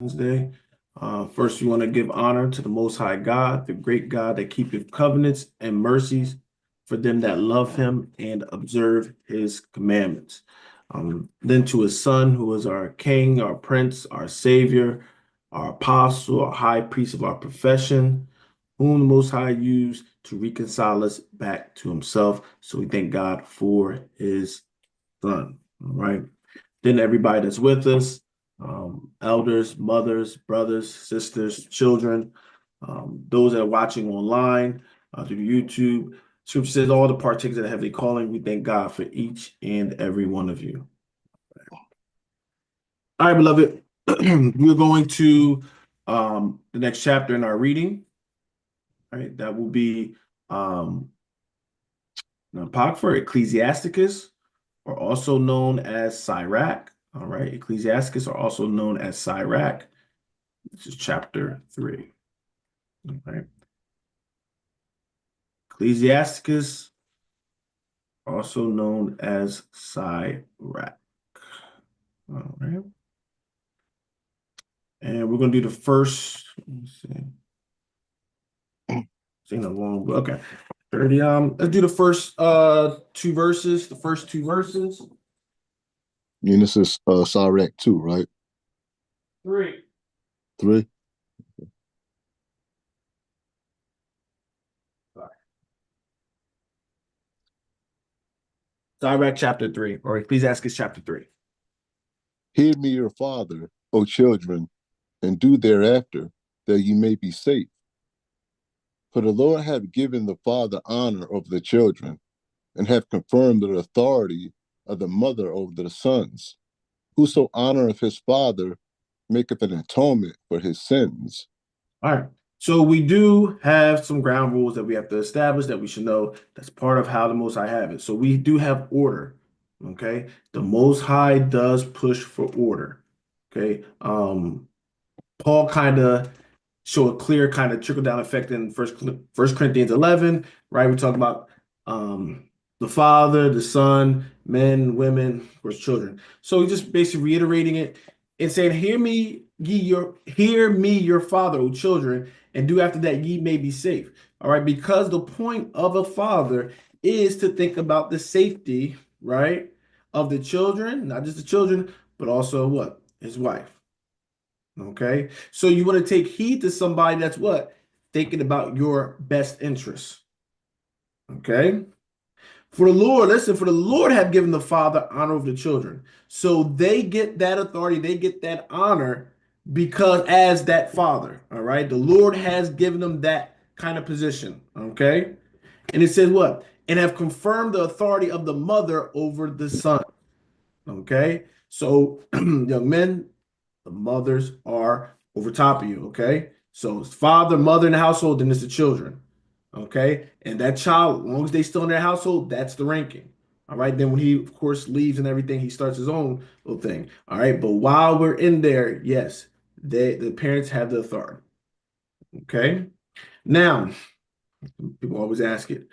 Wednesday. First, we want to give honor to the Most High God, the great God that keepeth covenants and mercies for them that love him and observe his commandments. Then to his Son, who is our King, our Prince, our Savior, our Apostle, our High Priest of our profession, whom the Most High used to reconcile us back to himself. So we thank God for his Son. All right. Then everybody that's with us, elders, mothers, brothers, sisters, children, those that are watching online through YouTube. Scripture says all the partakers of the heavenly calling. We thank God for each and every one of you. All right, beloved. We're going to the next chapter in our reading. All right, that will be Apocrypha, Ecclesiasticus, or also known as Sirach. All right, Ecclesiasticus are also known as Sirach. This is chapter 3. All right. Ecclesiasticus, also known as Sirach. All right. And we're going to do the first, let me see. It's a long book. Okay. 30. Let's do the first two verses. The first two verses. And this is Sirach 2, right? 3. 3. Sirach chapter 3, or Ecclesiasticus chapter 3. Hear me, your father, O children, and do thereafter, that ye may be safe. For the Lord hath given the father honor over the children, and hath confirmed the authority of the mother over the sons. Whoso honoreth his father maketh an atonement for his sins. All right. So we do have some ground rules that we have to establish that we should know. That's part of how the Most High have it. So we do have order. Okay. The Most High does push for order. Okay. Paul kind of show a clear kind of trickle down effect in First Corinthians 11, right? We talk about the Father, the Son, men, women, of course, children. So he's just basically reiterating it and saying, hear me, your father, O children, and do after that ye may be safe. All right, because the point of a father is to think about the safety, right, of the children, not just the children, but also what? His wife. Okay. So you want to take heed to somebody that's what? Thinking about your best interests. Okay. For the Lord, listen, for the Lord have given the father honor over the children. So they get that authority, they get that honor because as that father, all right, the Lord has given them that kind of position. Okay. And it says what? And have confirmed the authority of the mother over the son. Okay. So young men, the mothers are over top of you, okay? So it's father, mother in the household, then it's the children, okay? And that child, as long as they still in their household, that's the ranking. All right. Then when he, of course, leaves and everything, he starts his own little thing. All right. But while we're in there, yes, the parents have the authority. Okay. Now, people always ask it,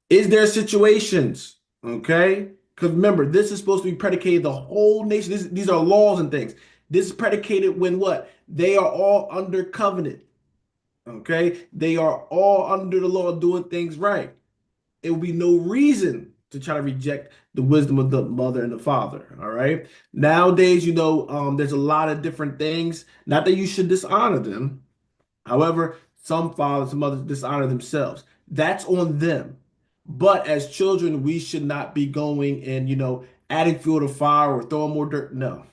is there situations? Okay. Because remember, this is supposed to be predicated the whole nation. These are laws and things. This is predicated when what? They are all under covenant. Okay. They are all under the law doing things right. It will be no reason to try to reject the wisdom of the mother and the father. All right. Nowadays, there's a lot of different things. Not that you should dishonor them. However, some fathers, some mothers dishonor themselves. That's on them. But as children, we should not be going and, adding fuel to fire or throwing more dirt. No.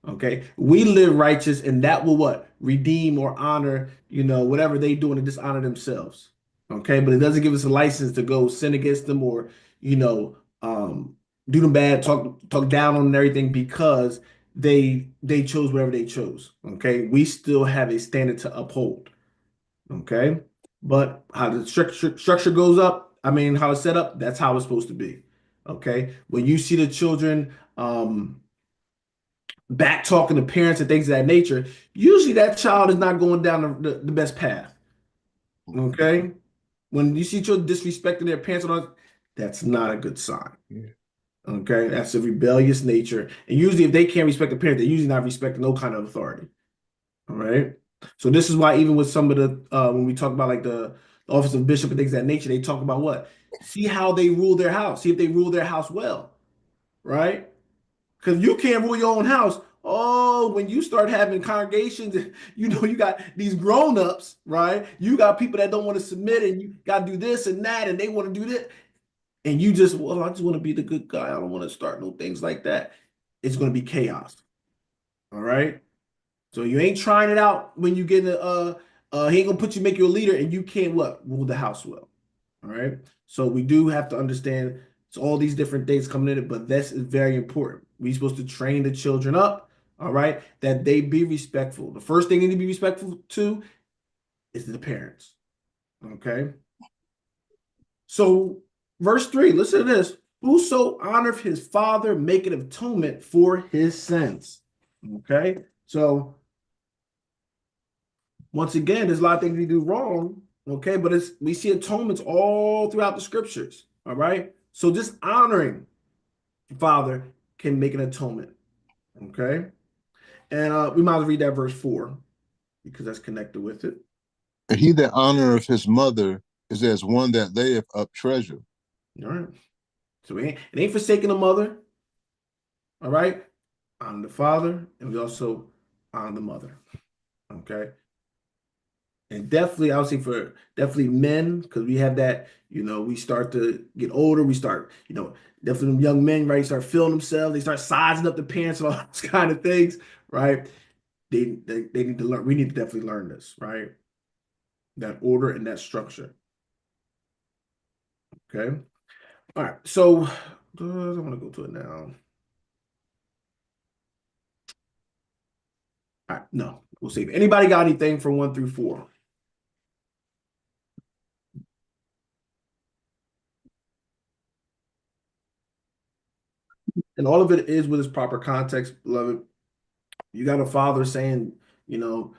Okay. We live righteous and that will what? Redeem or honor, whatever they do and dishonor themselves. Okay. But it doesn't give us a license to go sin against them or, you know, um, do them bad, talk down on them and everything because they chose whatever they chose. Okay. We still have a standard to uphold. Okay. But how the structure goes up, I mean, how it's set up, that's how it's supposed to be. Okay. When you see the children back talking to parents and things of that nature, usually that child is not going down the best path. Okay. When you see children disrespecting their parents, that's not a good sign. Yeah. Okay, that's a rebellious nature. And usually, if they can't respect the parent, they're usually not respecting no kind of authority. All right. So this is why even with some of the when we talk about like the office of bishop and things of that nature, they talk about what? See how they rule their house. See if they rule their house well, right? Because you can't rule your own house. Oh, when you start having congregations, you got these grown-ups, right? You got people that don't want to submit and you got to do this and that and they want to do this. And you just, well, I just want to be the good guy. I don't want to start no things like that. It's going to be chaos. All right. So you ain't trying it out when you get in he ain't gonna put you make you a leader and you can't what rule the house well. All right. So we do have to understand it's all these different things coming in it, but this is very important. We're supposed to train the children up, all right, that they be respectful. The first thing they need to be respectful to is the parents. Okay. So verse 3, listen to this. Whoso honoreth his father maketh atonement for his sins. Okay. So once again, there's a lot of things we do wrong, okay, but it's we see atonements all throughout the scriptures. All right. So just honoring Father can make an atonement. Okay. And we might as well read that verse 4 because that's connected with it. And he that honoreth his mother is as one that layeth up treasure. All right. So it ain't forsaking the mother. All right. Honor the father, and we also honor the mother. Okay. And definitely, I would say for definitely men, because we have that, we start to get older, we start, definitely them young men, right, start feeling themselves, they start sizing up the pants and all those kind of things, right? They need to learn, we need to definitely learn this, right? That order and that structure. Okay. All right. So I want to go to it now. All right, no, we'll save it. Anybody got anything from 1 through 4? And all of it is with its proper context, beloved. You got a father saying, you know,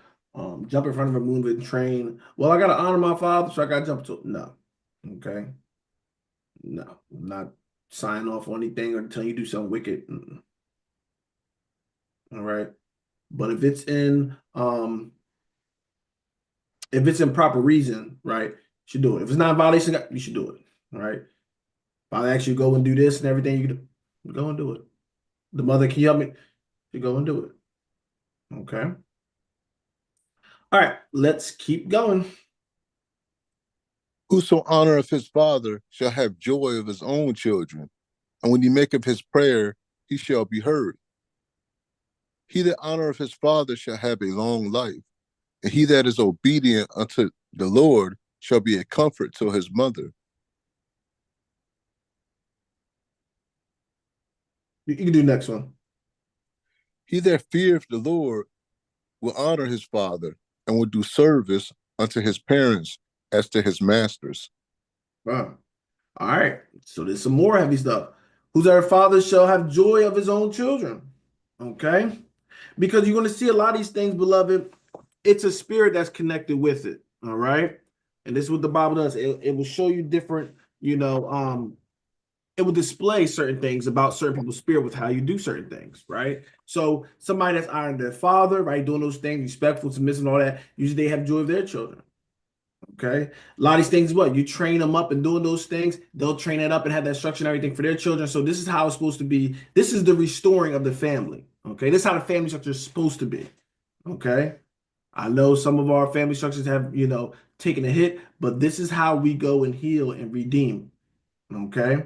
jump in front of a moving train. Well, I got to honor my father, so I got to jump to. No, okay, no, I'm not signing off on anything or telling you do something wicked. All right, but if it's in proper reason, right, you should do it. If it's not a violation, you should do it. All right. If I ask you to go and do this and everything, you can go and do it. The mother can help me. You go and do it. Okay. All right. Let's keep going. Whoso honoreth his father shall have joy of his own children, and when he maketh his prayer, he shall be heard. He that honoreth his father shall have a long life, and he that is obedient unto the Lord shall be a comfort to his mother. You can do the next one. He that feareth the Lord will honor his father, and will do service unto his parents as to his masters. Wow. All right. So there's some more heavy stuff. Whosoever father shall have joy of his own children. Okay. Because you're going to see a lot of these things, beloved. It's a spirit that's connected with it. All right. And this is what the Bible does. It will show you different, it will display certain things about certain people's spirit with how you do certain things, right? So somebody that's honoring their father, right, doing those things, respectful, submissive, and all that, usually they have joy of their children. Okay. A lot of these things, what you train them up and doing those things, they'll train it up and have that structure and everything for their children. So this is how it's supposed to be. This is the restoring of the family. Okay. This is how the family structure is supposed to be. Okay. I know some of our family structures have, taken a hit, but this is how we go and heal and redeem. Okay.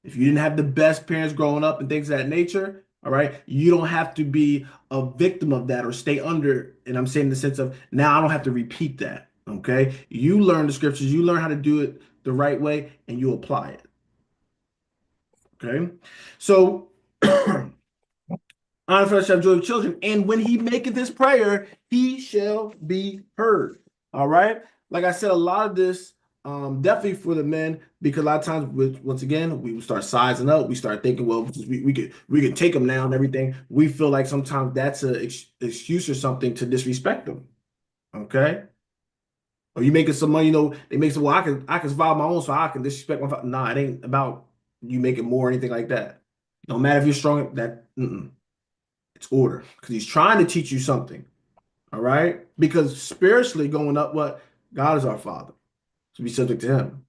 If you didn't have the best parents growing up and things of that nature, all right, you don't have to be a victim of that or stay under. And I'm saying in the sense of now I don't have to repeat that. Okay. You learn the scriptures, you learn how to do it the right way, and you apply it. Okay. So honor flesh shall have joy of children, and when he maketh his prayer, he shall be heard. All right. Like I said, a lot of this definitely for the men, because a lot of times, once again, we start sizing up. We start thinking, well, we could take them now and everything. We feel like sometimes that's an excuse or something to disrespect them. Okay. Or you making some money, they make some. Well, I can survive my own, so I can disrespect my. Nah, it ain't about you making more or anything like that. No matter if you're strong, it's order because he's trying to teach you something. All right, because spiritually going up, what God is our Father, to be subject to Him.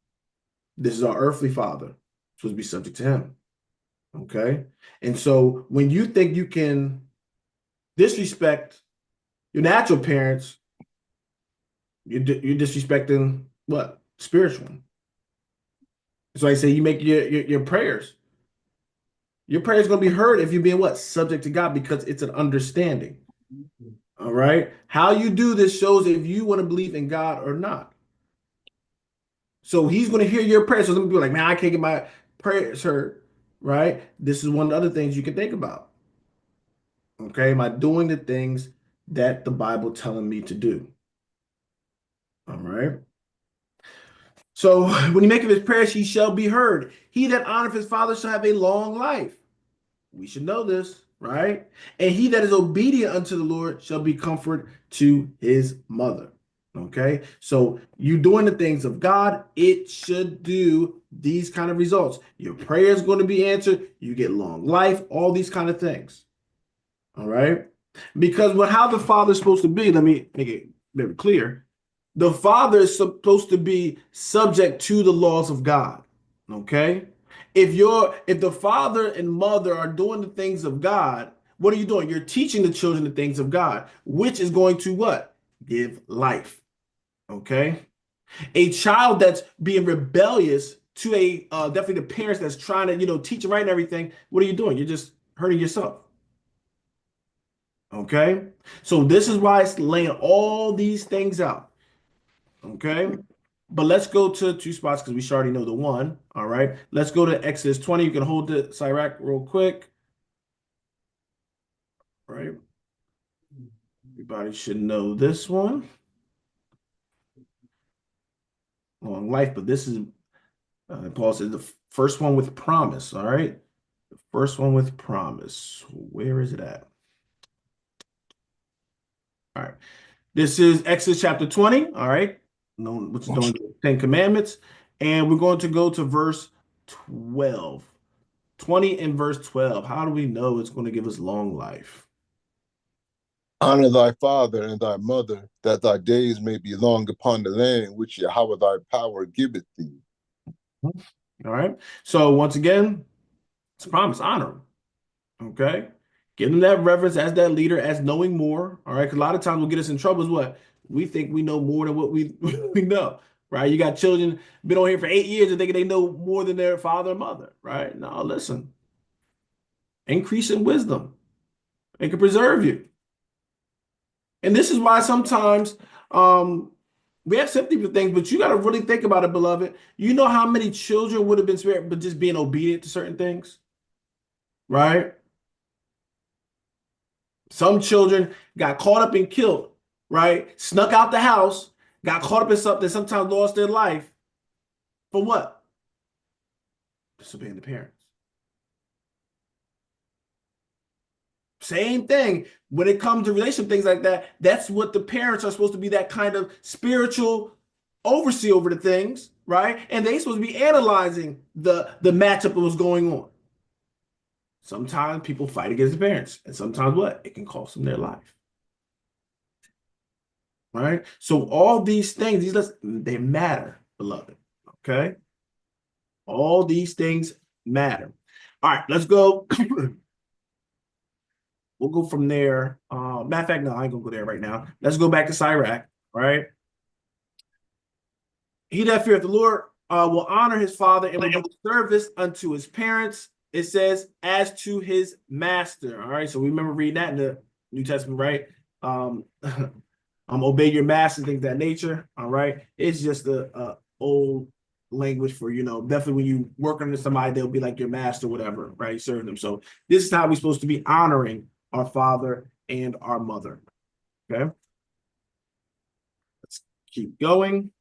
This is our earthly Father, supposed to be subject to Him. Okay, and so when you think you can disrespect your natural parents, you're disrespecting what spiritual. So I say you make your prayers. Your prayer is going to be heard if you're being what? Subject to God because it's an understanding. All right. How you do this shows if you want to believe in God or not. So he's going to hear your prayers. So some people are like, man, I can't get my prayers heard. Right. This is one of the other things you can think about. Okay. Am I doing the things that the Bible telling me to do? All right. So when he maketh his prayers, he shall be heard. He that honoreth his father shall have a long life. We should know this, right? And he that is obedient unto the Lord shall be comfort to his mother. Okay, so you doing the things of God, it should do these kind of results. Your prayer is going to be answered. You get long life, all these kind of things. All right, because what how the father is supposed to be, let me make it very clear. The father is supposed to be subject to the laws of God. Okay? If the father and mother are doing the things of God, what are you doing? You're teaching the children the things of God, which is going to what? Give life. Okay? A child that's being rebellious to a definitely the parents that's trying to, teach them right and everything, what are you doing? You're just hurting yourself. Okay? So this is why it's laying all these things out. Okay. But let's go to two spots because we should already know the one. All right. Let's go to Exodus 20. You can hold the Sirach real quick. All right. Everybody should know this one. Long life, but this is Paul says the first one with promise. All right. The first one with promise. Where is it at? All right. This is Exodus chapter 20. All right. Known which is doing the Ten Commandments. And we're going to go to verse 12. 20 and verse 12. How do we know it's going to give us long life? Honor thy father and thy mother, that thy days may be long upon the land which Yahweh thy power giveth thee. All right. So once again, it's a promise, honor him. Okay. Give them that reverence as that leader, as knowing more. All right. Because a lot of times what get us in trouble is what? We think we know more than what we, we know. Right. You got children been on here for 8 years and thinking they know more than their father and mother. Right. No, listen. Increase in wisdom. It can preserve you. And this is why sometimes we have sympathy for things, but you got to really think about it, beloved. You know how many children would have been spared, but just being obedient to certain things, right? Some children got caught up and killed, right? Snuck out the house, got caught up in something, sometimes lost their life. For what? Disobeying the parents. Same thing when it comes to relationship things like that. That's what the parents are supposed to be, that kind of spiritual oversee over the things, right? And they supposed to be analyzing the matchup that was going on. Sometimes people fight against the parents, and sometimes what? It can cost them their life. Right? So all these things, they matter, beloved. Okay? All these things matter. All right, let's go. We'll go from there. Matter of fact, no, I ain't gonna go there right now. Let's go back to Sirach, right? He that feareth the Lord will honor his father and will do service unto his parents. It says, as to his master. All right. So we remember reading that in the New Testament, right? Obey your master, things of that nature. All right. It's just a old language for, definitely when you work under somebody, they'll be like your master, whatever, right? Serving them. So this is how we're supposed to be honoring our father and our mother. Okay. Let's keep going.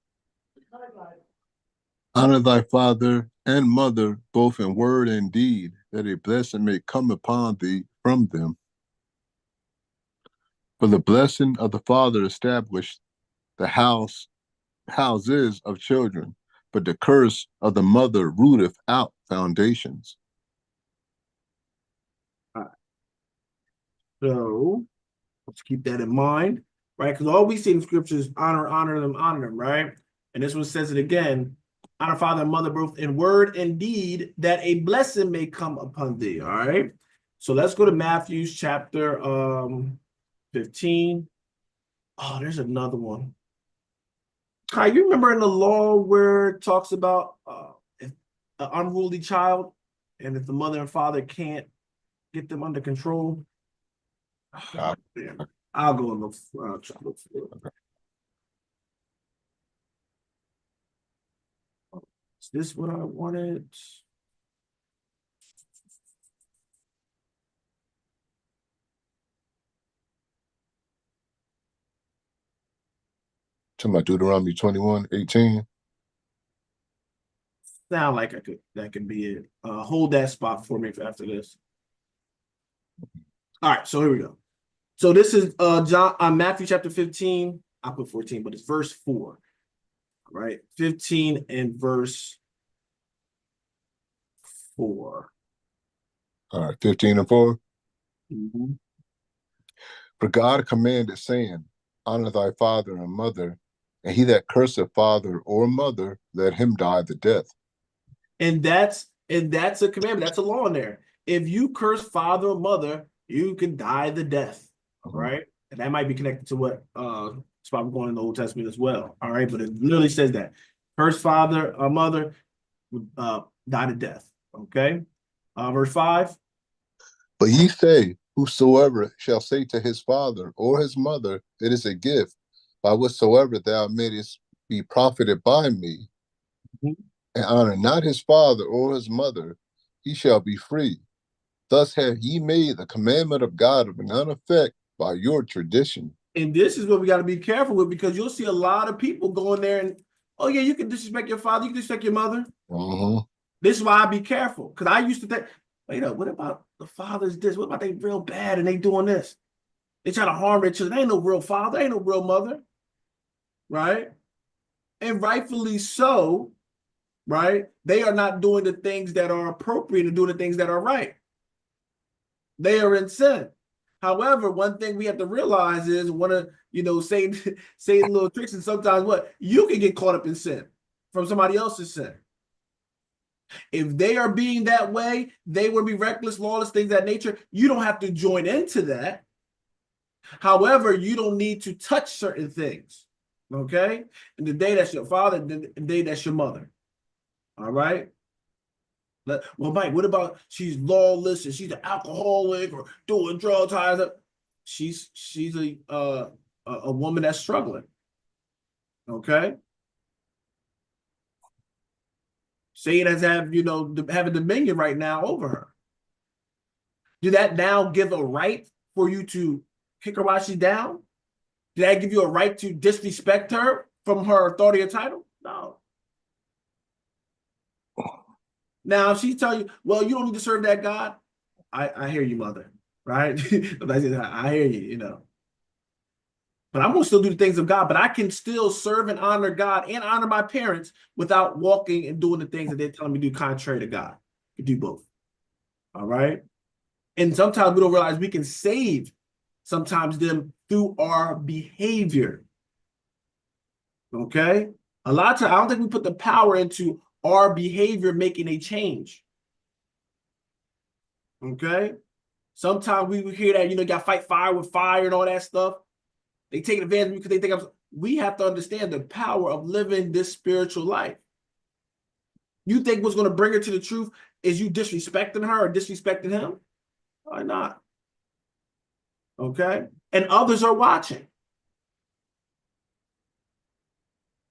Honor thy father and mother, both in word and deed, that a blessing may come upon thee from them. For the blessing of the father established the houses of children, but the curse of the mother rooteth out foundations. So let's keep that in mind, right? Because all we see in scripture is honor them, right? And this one says it again, honor father and mother both in word and deed, that a blessing may come upon thee. All right. So let's go to Matthew's chapter 15. Oh, there's another one. Kai, you remember in the law where it talks about if an unruly child and if the mother and father can't get them under control? Uh, Oh, damn. I'll go and look. I'll try to look for it. Is this what I wanted? Talking about Deuteronomy 21:18. Sound like I could. That could be it. Hold that spot for me after this. All right. So here we go. So this is Matthew chapter 15. I put 14, but it's verse 4. Right, 15 and verse 4. All right, 15:4. Mhm. For God commanded, saying, honor thy father and mother, and he that curseth father or mother, let him die the death. And that's a commandment. That's a law in there. If you curse father or mother, you can die the death. All Mhm. right. And that might be connected to what it's probably going in the Old Testament as well. All right. But it literally says that curse father or mother would die to death. Okay. Verse 5. But ye say, whosoever shall say to his father or his mother, it is a gift, by whatsoever thou mayest be profited by me, and honor not his father or his mother, he shall be free. Thus have ye made the commandment of God of none effect by your tradition. And this is what we got to be careful with, because you'll see a lot of people going there and, oh, yeah, you can disrespect your father, you can disrespect your mother. Mhm. This is why I be careful, because I used to think, wait up, what about the fathers this? What about they real bad and they doing this? They try to harm their children. They ain't no real father, ain't no real mother, right? And rightfully so, right? They are not doing the things that are appropriate and doing the things that are right. They are in sin. However, one thing we have to realize is one of Satan little tricks, and sometimes what you can get caught up in sin from somebody else's sin. If they are being that way, they will be reckless, lawless, things of that nature. You don't have to join into that. However, you don't need to touch certain things. Okay? And the day that's your father, the day that's your mother. All right? Well, Mike, what about she's lawless and she's an alcoholic or doing drugs? She's a woman that's struggling. Okay? Satan has having dominion right now over her. Do that now give a right for you to kick her while she's down? Did that give you a right to disrespect her from her authority or title? No. Now, if she tell you, well, you don't need to serve that God, I hear you, mother, right? I hear you. But I'm going to still do the things of God, but I can still serve and honor God and honor my parents without walking and doing the things that they're telling me to do contrary to God. You do both. All right. And sometimes we don't realize we can save sometimes them through our behavior. Okay. A lot of times, I don't think we put the power into our behavior making a change. Okay. Sometimes we hear that, you got to fight fire with fire and all that stuff. They take advantage of me because they think we have to understand the power of living this spiritual life. You think what's going to bring her to the truth is you disrespecting her or disrespecting him? Why not? Okay. And others are watching.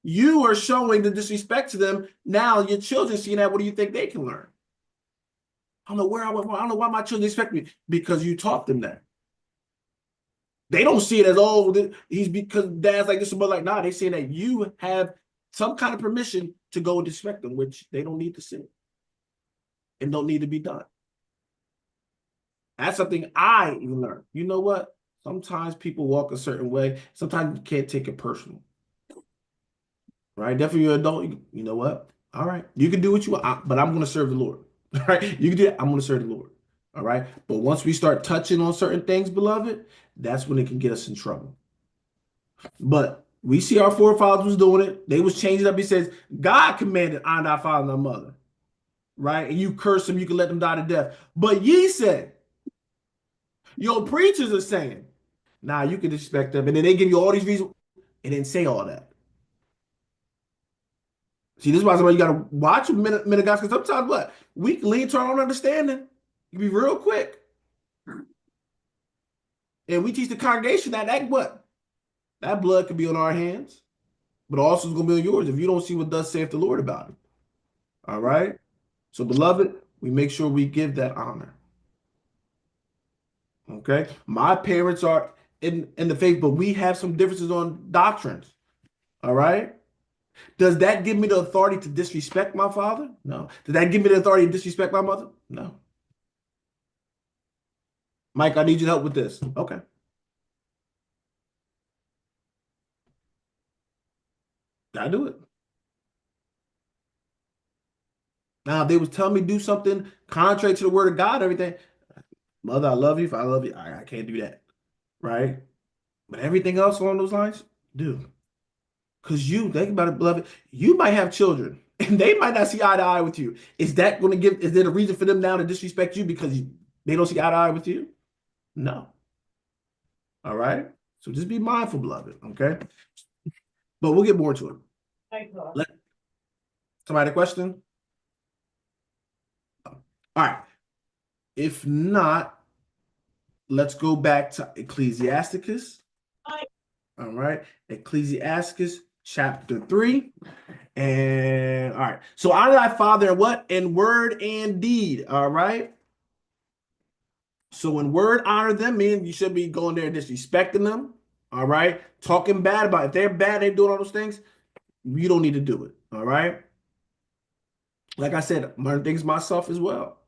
You are showing the disrespect to them. Now your children seeing that. What do you think they can learn? I don't know where I went wrong. I don't know why my children expect me, because you taught them that. They don't see it as, oh, he's because dad's like this, but like, nah, they saying that you have some kind of permission to go and disrespect them, which they don't need to see and don't need to be done. That's something I even learned. You know what? Sometimes people walk a certain way. Sometimes you can't take it personal, right? Definitely, you're an adult. You know what? All right, you can do what you want, but I'm going to serve the Lord. Right? You can do that. I'm going to serve the Lord. All right. But once we start touching on certain things, beloved, that's when it can get us in trouble. But we see our forefathers was doing it. They was changing up. He says, God commanded, honor thy father and thy mother. Right? And you curse them, you can let them die to death. But ye said, your preachers are saying, nah, you can disrespect them. And then they give you all these reasons. It didn't say all that. See, this is why somebody you gotta watch a minute of God, because sometimes what? We can lean to our own understanding. You be real quick. And we teach the congregation that what? That blood could be on our hands, but also it's gonna be on yours if you don't see what thus saith the Lord about it. All right. So, beloved, we make sure we give that honor. Okay. My parents are in the faith, but we have some differences on doctrines. All right. Does that give me the authority to disrespect my father? No. Does that give me the authority to disrespect my mother? No. Mike, I need your help with this. Okay. Gotta do it. Now, if they was telling me to do something contrary to the word of God, everything, mother, I love you. If I love you, I can't do that. Right? But everything else along those lines, do. Because you, think about it, beloved, you might have children and they might not see eye to eye with you. Is that going to is there a reason for them now to disrespect you because they don't see eye to eye with you? No. All right. So just be mindful, beloved. Okay. But we'll get more to it. Let, somebody question? All right. If not, let's go back to Ecclesiasticus. All right. Ecclesiasticus chapter 3. And all right. So honor thy father in what? In word and deed. All right. So in word, honor them, meaning you should be going there and disrespecting them. All right. Talking bad about it. If they're bad, they're doing all those things, you don't need to do it. All right. Like I said, I'm learning things myself as well.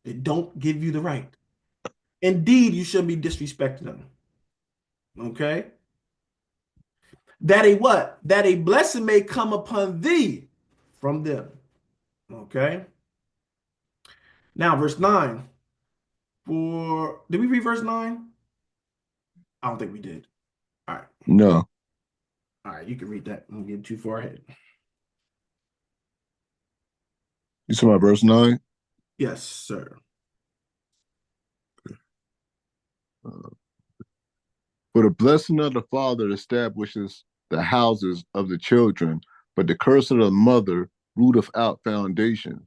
It don't give you the right. Indeed, you shouldn't be disrespecting them. Okay. That a what? That a blessing may come upon thee from them. Okay. Now, verse 9. Did we read verse 9? I don't think we did. All right. No. All right, you can read that. I'm getting too far ahead. You saw my verse 9? Yes, sir. For the blessing of the father establishes the houses of the children, but the curse of the mother rooteth out foundation.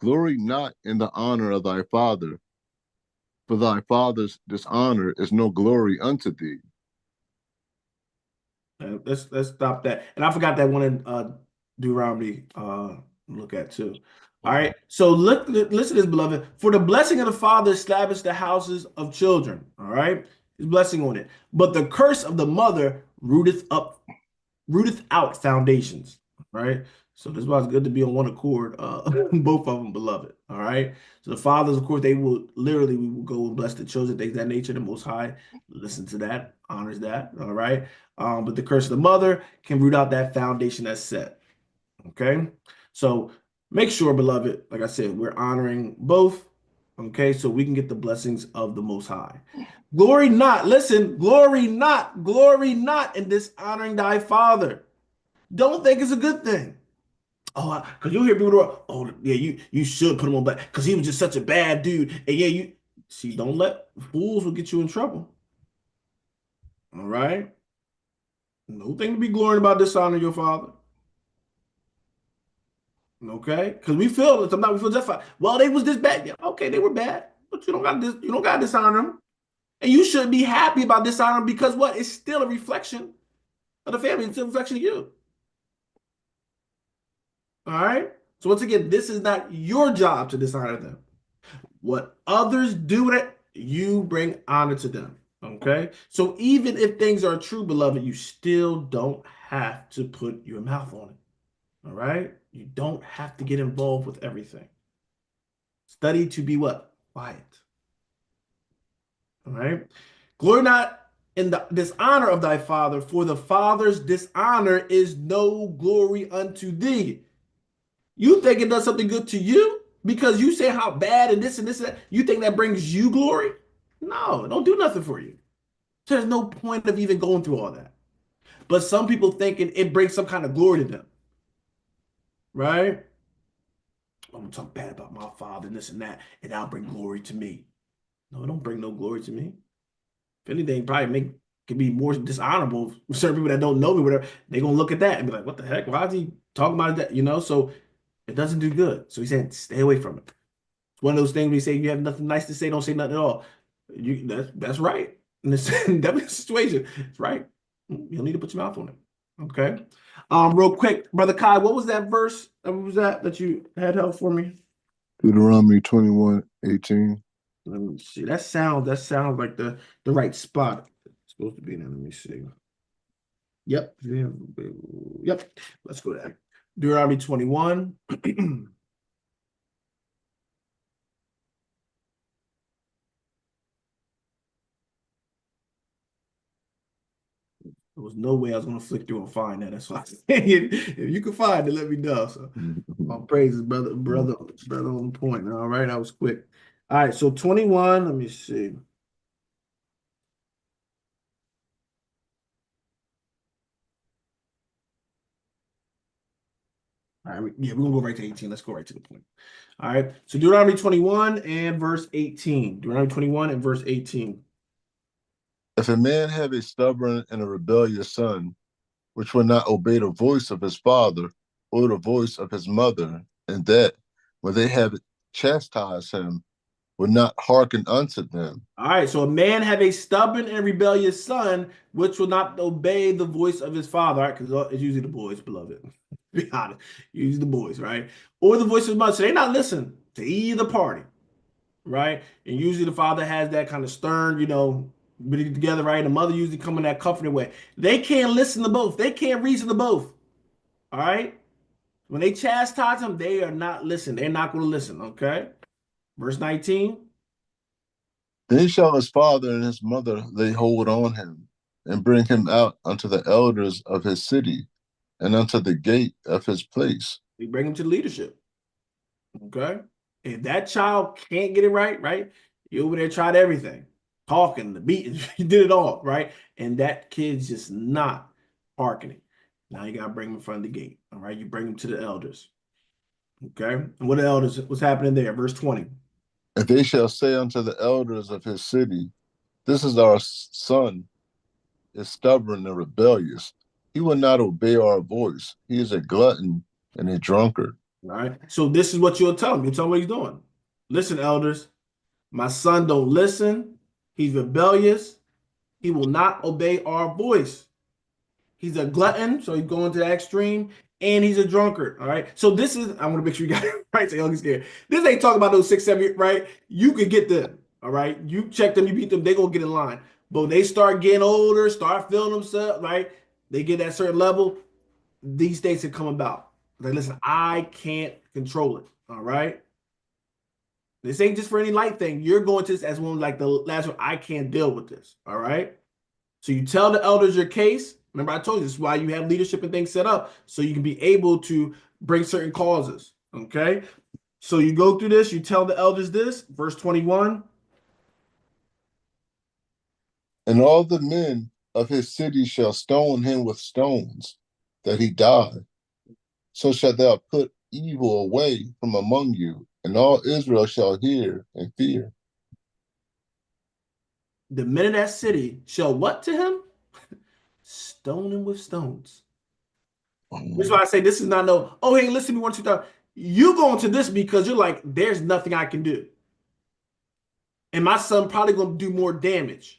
Glory not in the honor of thy father, for thy father's dishonor is no glory unto thee. Let's stop that. And I forgot that one in Deuteronomy look at too. All right. So listen to this, beloved. For the blessing of the father established the houses of children. All right. His blessing on it. But the curse of the mother rooteth out foundations. Right. So this is why it's good to be on one accord, both of them, beloved. All right. So the fathers, of course, we will go and bless the children, things of that nature, the most high. Listen to that, honors that. All right. But the curse of the mother can root out that foundation that's set. Okay. So make sure, beloved, like I said, we're honoring both. Okay. So we can get the blessings of the most high. Glory not, listen, glory not in dishonoring thy father. Don't think it's a good thing. Oh, because you'll hear people go, oh, yeah, you should put him on back because he was just such a bad dude. And yeah, you see, don't let fools will get you in trouble. All right. No thing to be glorying about dishonoring your father. Okay, because we feel sometimes we feel justified. Well, they was this bad. Yeah, okay, they were bad, but you don't got to dishonor them, and you should be happy about dishonoring them because what? It's still a reflection of the family. It's still a reflection of you. All right. So once again, this is not your job to dishonor them. What others do that you bring honor to them. Okay. So even if things are true, beloved, you still don't have to put your mouth on it. All right. You don't have to get involved with everything. Study to be what? Quiet. All right. Glory not in the dishonor of thy father, for the father's dishonor is no glory unto thee. You think it does something good to you? Because you say how bad and this and that. You think that brings you glory? No, it don't do nothing for you. So there's no point of even going through all that. But some people thinking it brings some kind of glory to them, right? I'm gonna talk bad about my father and this and that, and that'll bring glory to me. No, it don't bring no glory to me. If anything, probably make can be more dishonorable. Certain people that don't know me, whatever, they're gonna look at that and be like, "What the heck? Why is he talking about that?" You know, so it doesn't do good. So he said, "Stay away from it." It's one of those things where you say you have nothing nice to say, don't say nothing at all. That's right. In this that situation, it's right. You don't need to put your mouth on it. Okay. Real quick, brother Kai, what was that verse? What was that you had help for me? Deuteronomy 21:18. Let me see. That sounds like the right spot. It's supposed to be there. Let me see. Yep. Yep. Let's go there. Deuteronomy 21. There was no way I was gonna flick through and find that. That's why I said, if you can find it, let me know. So all praises, brother on point. All right, that was quick. All right, so 21. Let me see. All right, yeah, we're gonna go right to 18. Let's go right to the point. All right, so Deuteronomy 21 and verse 18. Deuteronomy 21 and verse 18. If a man have a stubborn and a rebellious son, which will not obey the voice of his father or the voice of his mother, and that, when they have chastised him, will not hearken unto them. All right, so a man have a stubborn and rebellious son, which will not obey the voice of his father, right? Because it's usually the boys, beloved. Be honest, usually the boys, right? Or the voice of his mother. So they not listen to either party, right? And usually the father has that kind of stern, bring it together, right? The mother usually come in that comforting way. They can't listen to both. They can't reason to both. All right. When they chastise him, they are not listening. They're not going to listen. Okay. Verse 19. Then shall his father and his mother lay hold on him, and bring him out unto the elders of his city, and unto the gate of his place. We bring him to the leadership. Okay. If that child can't get it right, right? You over there tried everything, talking, the beating, you did it all, right? And that kid's just not hearkening. Now you gotta bring him in front of the gate. All right. You bring him to the elders. Okay. And what the elders, what's happening there? Verse 20. And they shall say unto the elders of his city, This is our son, is stubborn and rebellious. He will not obey our voice. He is a glutton and a drunkard. All right. So this is what you'll tell him. You'll tell him what he's doing. Listen, elders, my son don't listen. He's rebellious. He will not obey our voice. He's a glutton, so he's going to the extreme, and he's a drunkard. All right. So this is, I want to make sure you got it right. So you don't get scared. This ain't talking about those 6, 7, right? You could get them. All right. You check them, you beat them, they gonna get in line. But when they start getting older, start feeling themselves, right? They get that certain level, these things can come about. Like, listen, I can't control it. All right. This ain't just for any light thing. You're going to this as one like the last one. I can't deal with this. All right. So you tell the elders your case. Remember, I told you this is why you have leadership and things set up so you can be able to bring certain causes. Okay. So you go through this, you tell the elders this, verse 21. And all the men of his city shall stone him with stones, that he die. So shalt thou put evil away from among you, and all Israel shall hear and fear. The men of that city shall what to him? Stone him with stones. This is why I say this is not no, oh, hey, listen to me 1, 2, 3. You going to this because you're like, there's nothing I can do. And my son probably going to do more damage.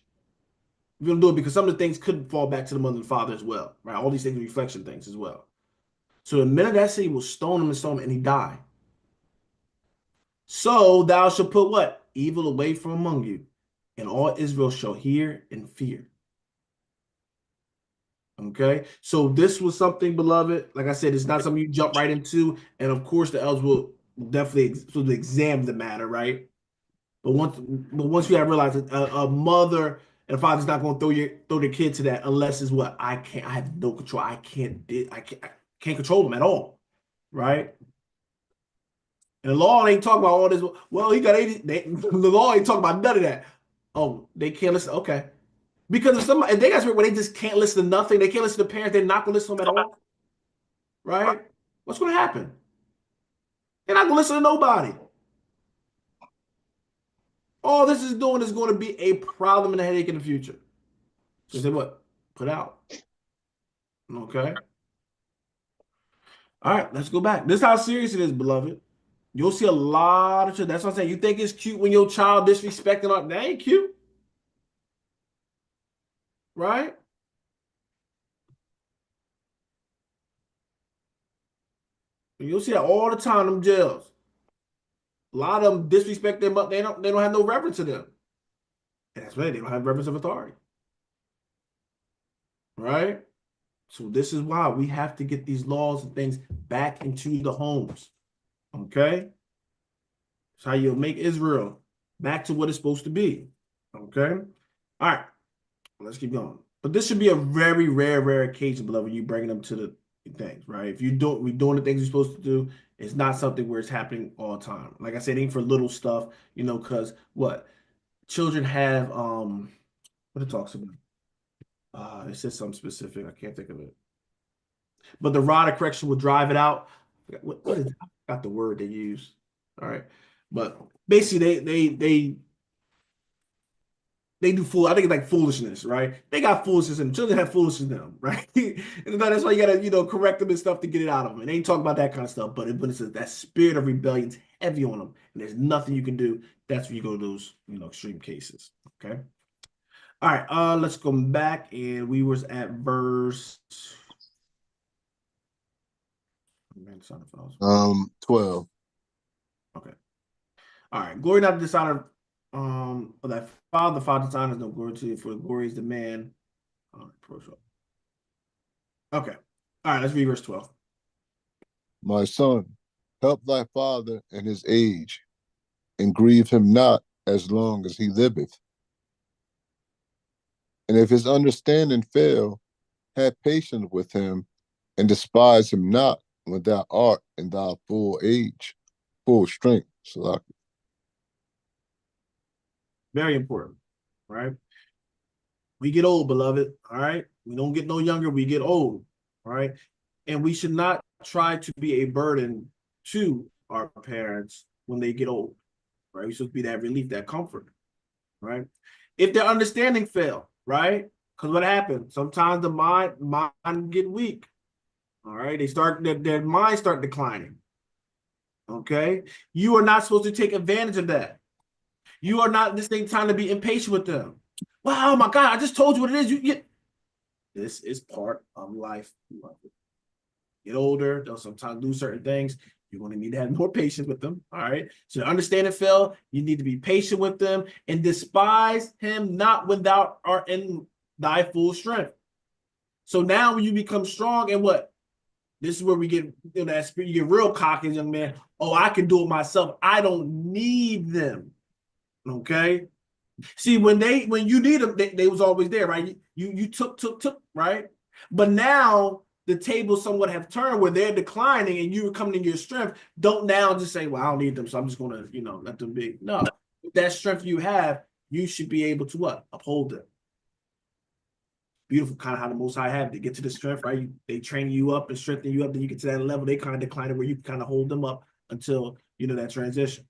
We're going to do it because some of the things could fall back to the mother and father as well, right? All these things are reflection things as well. So the men of that city will stone him and stone him, and he died. So thou shalt put what? Evil away from among you, and all Israel shall hear and fear. Okay, so this was something, beloved. Like I said, it's not something you jump right into, and of course, the elders will definitely sort of examine the matter, right? But once you have realized a mother and a father's not going to throw their kid to that unless it's what I can't. I have no control. I can't control them at all, right? And the law ain't talking about all this. Well, he got 80. The law ain't talking about none of that. Oh, they can't listen. Okay. Because if they got where they just can't listen to nothing, they can't listen to parents, they're not gonna listen to them at all, right? What's gonna happen? They're not gonna listen to nobody. All this is doing is going to be a problem and a headache in the future. So say what? Put out. Okay. All right, let's go back. This is how serious it is, beloved. You'll see a lot of shit. That's what I'm saying. You think it's cute when your child disrespecting all that ain't cute, right? You'll see that all the time in them jails. A lot of them disrespect them, but they don't have no reverence to them. And that's right, they don't have reverence of authority. Right? So this is why we have to get these laws and things back into the homes. Okay? That's how you'll make Israel back to what it's supposed to be. Okay? All right. Let's keep going. But this should be a very rare occasion, beloved, you bringing them to the things, right? If you don't, we're doing the things you're supposed to do, it's not something where it's happening all the time. Like I said, it ain't for little stuff, because what? Children have what it talks about. It says something specific. I can't think of it. But the rod of correction will drive it out. What is I forgot the word they use. All right. But basically they do fool. I think it's like foolishness, right? They got foolishness and children have foolishness in them, right? And that's why you gotta, correct them and stuff to get it out of them. And they ain't talking about that kind of stuff, but when it says that spirit of rebellion's heavy on them, and there's nothing you can do, that's when you go to those, extreme cases. Okay. All right, let's go back, and we was at verse 12. Okay. All right. Glory not to dishonor of thy father. The father dishonors no glory to you, for the glory is the man. Okay. All right, let's read verse 12. My son, help thy father in his age, and grieve him not as long as he liveth. And if his understanding fail, have patience with him, and despise him not when thou art in thy full age, full strength. So Very important, right? We get old, beloved. All right. We don't get no younger, we get old. All right. And we should not try to be a burden to our parents when they get old. Right. We should be that relief, that comfort. Right. If their understanding fail, right? Because what happens? Sometimes the mind get weak. All right. Their minds start declining. Okay. You are not supposed to take advantage of that. You are not this thing time to be impatient with them. Wow, oh my God, I just told you what it is. This is part of life. Get older, they'll sometimes do certain things. You're going to need to have more patience with them. All right. So to understand and fail, you need to be patient with them and despise him not when thou art in thy full strength. So now when you become strong and what? This is where we get that spirit, you get real cocky, young man. Oh, I can do it myself. I don't need them. Okay. See, when you need them, they was always there, right? You took, right? But now the tables somewhat have turned where they're declining and you are coming in your strength. Don't now just say, well, I don't need them, so I'm just gonna, let them be. No, that strength you have, you should be able to what? Uphold them. Beautiful, kind of how the Most High have to get to the strength, right? They train you up and strengthen you up, then you get to that level, they kind of decline where you kind of hold them up until that transition.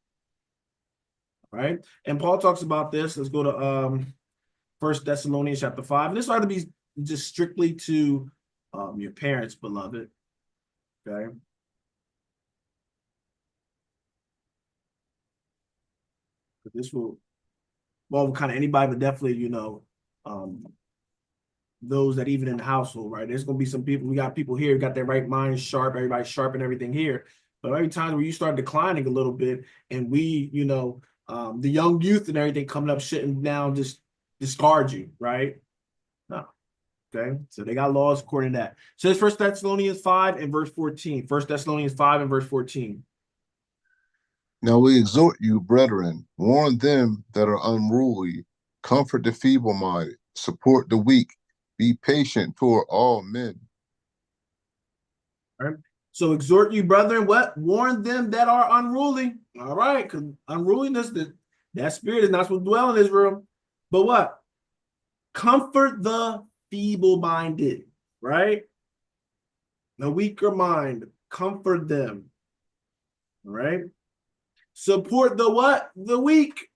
Right? And Paul talks about this. Let's go to First Thessalonians chapter 5. And this ought to be just strictly to your parents, beloved. Okay. This will kind of anybody, but definitely, those that even in the household, right? There's gonna be some people, we got people here, got their right mind sharp, everybody's sharp and everything here. But every time where you start declining a little bit, and we, the young youth and everything coming up, shitting down, just discard you, right? No. Okay, so they got laws according to that. So it's First Thessalonians 5 and verse 14. First Thessalonians 5 and verse 14. now we exhort you, brethren, warn them that are unruly, comfort the feeble-minded, support the weak, be patient toward all men. All right. So exhort you, brethren, what? Warn them that are unruly. All right, because unruliness, that spirit is not supposed to dwell in Israel. But what? Comfort the feeble-minded, right? The weaker mind, comfort them, right? Support the what? The weak.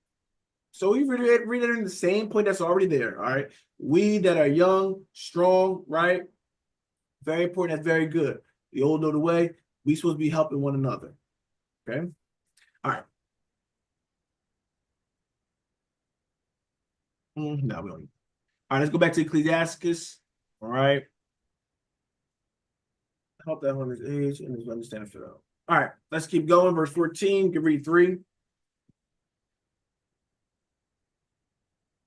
So we read it in the same point that's already there, all right? We that are young, strong, right? Very important. That's very good. The old know the way. We supposed to be helping one another, okay? All right. No, we don't. All right, let's go back to Ecclesiasticus. All right. Help that one is age and his understanding for that. All right, let's keep going. Verse 14, you can read 3.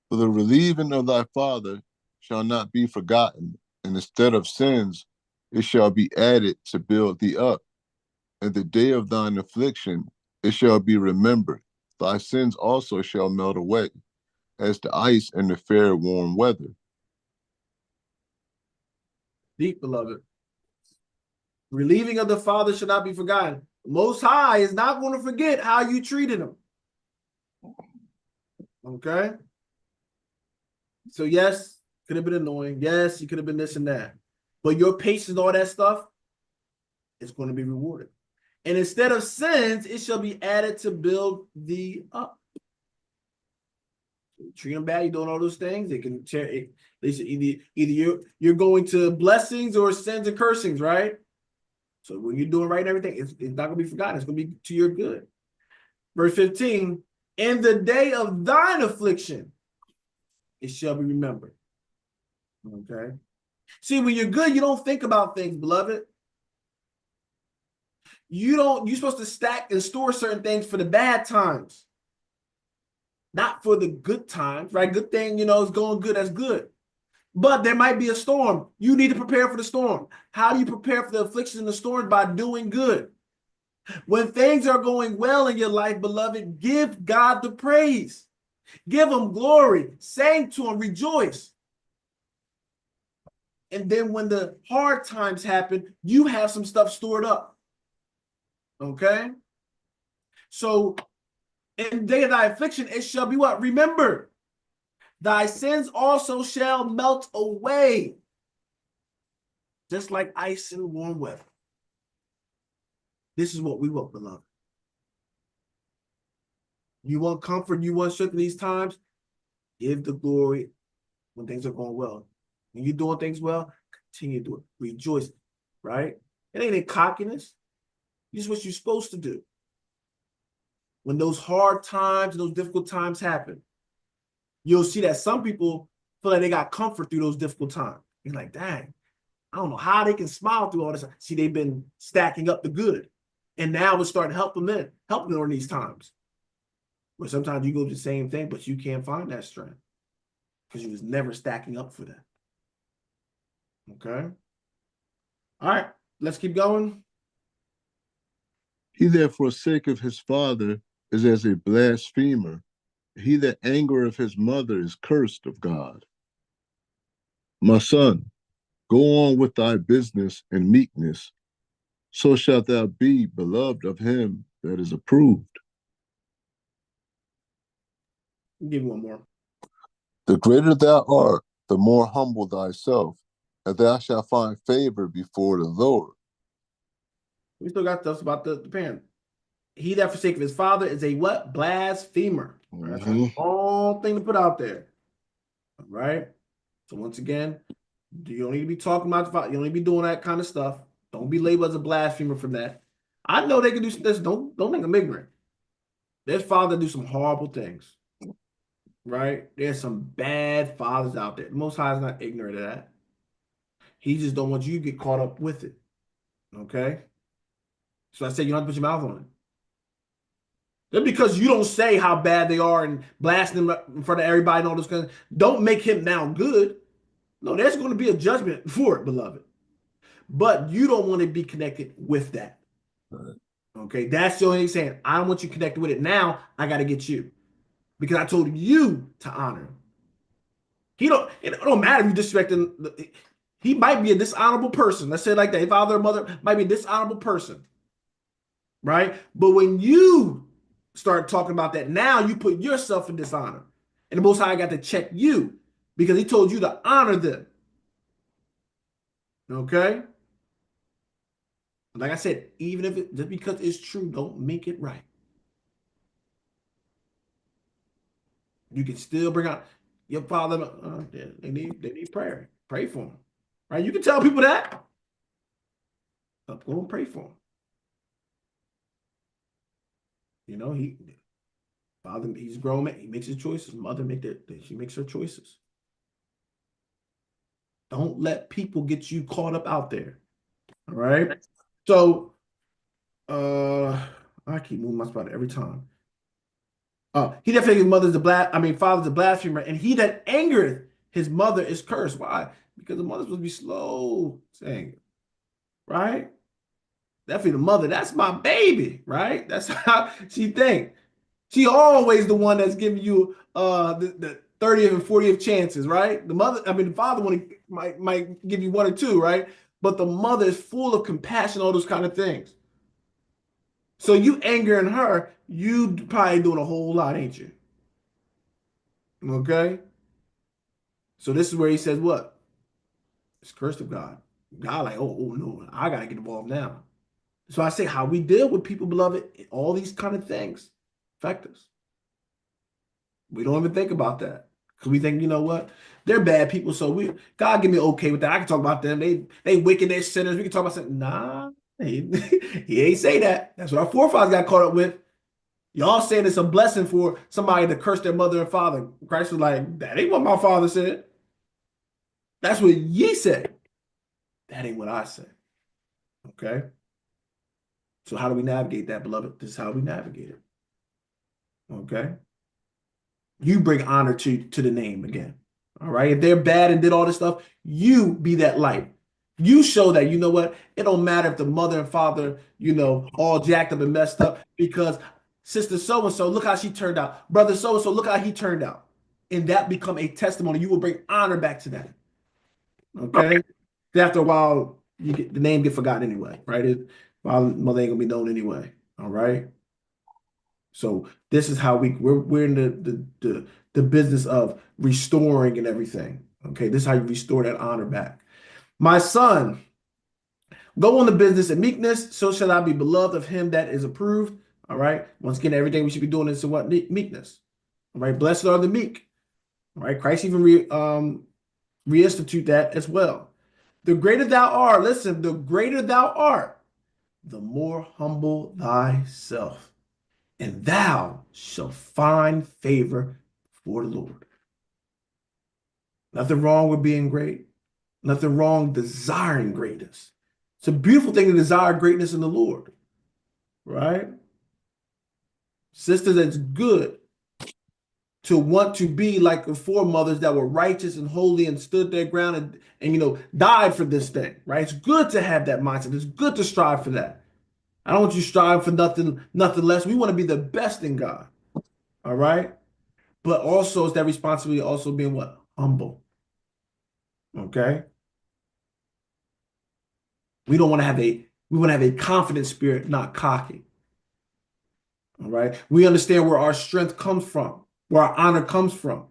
For the relieving of thy father shall not be forgotten, and instead of sins, it shall be added to build thee up. And the day of thine affliction, it shall be remembered. Thy sins also shall melt away, as the ice in the fair warm weather. Deep, beloved. Relieving of the father shall not be forgotten. Most High is not going to forget how you treated him. Okay? So, yes, could have been annoying. Yes, you could have been this and that. But your patience, all that stuff, is going to be rewarded. And instead of sins, it shall be added to build thee up. Treat them bad, you're doing all those things. They can tear it. Either you're going to blessings or sins and cursings, right? So when you're doing right and everything, it's not going to be forgotten. It's going to be to your good. Verse 15, in the day of thine affliction, it shall be remembered. Okay. See, when you're good, you don't think about things, beloved. You're supposed to stack and store certain things for the bad times, not for the good times, right? Good thing, is going good, that's good. But there might be a storm. You need to prepare for the storm. How do you prepare for the affliction and the storm? By doing good. When things are going well in your life, beloved, give God the praise. Give him glory. Sing to him, rejoice. And then when the hard times happen, you have some stuff stored up. Okay? So in the day of thy affliction, it shall be what? Remember, thy sins also shall melt away, just like ice in warm weather. This is what we want, beloved. You want comfort, you want strength in these times, give the glory when things are going well. When you're doing things well, continue to do it. Rejoice, right? It ain't in cockiness. This is what you're supposed to do. When those hard times, those difficult times happen, you'll see that some people feel like they got comfort through those difficult times. You're like, dang, I don't know how they can smile through all this. See, they've been stacking up the good. And now it's starting to help them during these times. Where sometimes you go to the same thing, but you can't find that strength because you was never stacking up for that. Okay. All right, let's keep going. He that forsaketh his father is as a blasphemer. He that angereth his mother is cursed of God. My son, go on with thy business in meekness, so shalt thou be beloved of him that is approved. Give me one more. The greater thou art, the more humble thyself, and thou shalt find favor before the Lord. We still got stuff about the parent. He that forsaketh his father is a what? Blasphemer. That's a wrong thing to put out there. All right. So once again, you don't need to be talking about the father. You don't need to be doing that kind of stuff. Don't be labeled as a blasphemer for that. I know they can do this. Don't think I'm ignorant. There's fathers that do some horrible things. Right? There's some bad fathers out there. The Most High is not ignorant of that. He just don't want you to get caught up with it. Okay? So I say you don't have to put your mouth on it. Just because you don't say how bad they are and blasting them in front of everybody and all those kinds of, don't make him now good. No, there's going to be a judgment for it, beloved. But you don't want to be connected with that. Okay, that's the only thing he's saying. I don't want you connected with it now. I got to get you because I told you to honor him. It don't matter if you disrespecting. He might be a dishonorable person. Let's say it like that. If father or mother might be a dishonorable person, right? But when you start talking about that, now you put yourself in dishonor. And the Most High got to check you because he told you to honor them. Okay? Like I said, even if it just because it's true, don't make it right. You can still bring out your father. They need prayer. Pray for them, right? You can tell people that. Go and pray for them. You know, father, he's a grown man. He makes his choices. Mother she makes her choices. Don't let people get you caught up out there. All right. So, I keep moving my spot every time. He that his mother's father's a blasphemer, and he that angereth his mother is cursed. Why? Because the mother's supposed to be slow saying, right? Definitely the mother. That's my baby, right? That's how she think. She always the one that's giving you the 30th and 40th chances, right? The father might give you one or two, right? But the mother is full of compassion, all those kind of things. So you angering her, you probably doing a whole lot, ain't you? Okay. So this is where he says what? It's cursed of God. God like, oh no, I gotta get involved now. So I say how we deal with people, beloved, all these kind of things affect us. We don't even think about that. Because we think, you know what? They're bad people, so God give me okay with that. I can talk about them. They wicked, they're sinners. We can talk about something. Nah, he ain't say that. That's what our forefathers got caught up with. Y'all saying it's a blessing for somebody to curse their mother and father. Christ was like, that ain't what my father said. That's what ye said. That ain't what I said. Okay. So how do we navigate that, beloved? This is how we navigate it. Okay. You bring honor to the name again. All right. If they're bad and did all this stuff, you be that light. You show that, you know what? It don't matter if the mother and father, all jacked up and messed up because sister so and so, look how she turned out. Brother so and so, look how he turned out. And that become a testimony. You will bring honor back to that. Okay. After a while, the name get forgotten anyway, right? Mother ain't gonna be known anyway. All right. So this is how we're in the business of restoring and everything. Okay, this is how you restore that honor back. My son, go on the business of meekness, so shall I be beloved of him that is approved. All right. Once again, everything we should be doing is what meekness. All right. Blessed are the meek. All right. Christ even reinstitute that as well. The greater thou art, listen, the greater thou art, the more humble thyself, and thou shalt find favor for the Lord. Nothing wrong with being great. Nothing wrong desiring greatness. It's a beautiful thing to desire greatness in the Lord, right? Sisters, it's good to want to be like the foremothers that were righteous and holy and stood their ground and died for this thing, right? It's good to have that mindset. It's good to strive for that. I don't want you striving for nothing less. We want to be the best in God, all right? But also it's that responsibility also being what? Humble. Okay. We want to have a confident spirit, not cocky. All right. We understand where our strength comes from, where our honor comes from.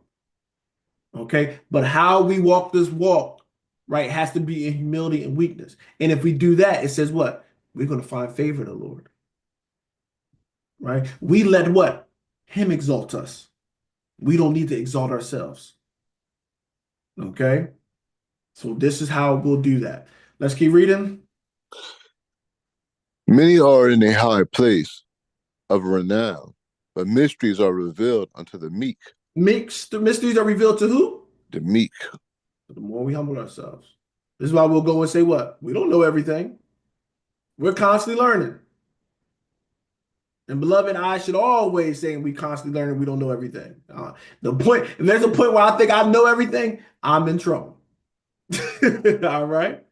Okay. But how we walk this walk, right, has to be in humility and weakness. And if we do that, it says what? We're going to find favor in the Lord. Right. We let what? Him exalt us. We don't need to exalt ourselves. Okay. So this is how we'll do that. Let's keep reading. Many are in a high place of renown, but mysteries are revealed unto the meek. The mysteries are revealed to who? The meek. The more we humble ourselves. This is why we'll go and say what? We don't know everything. We're constantly learning. And beloved, I should always say we constantly learning. We don't know everything. If there's a point where I think I know everything, I'm in trouble. All right.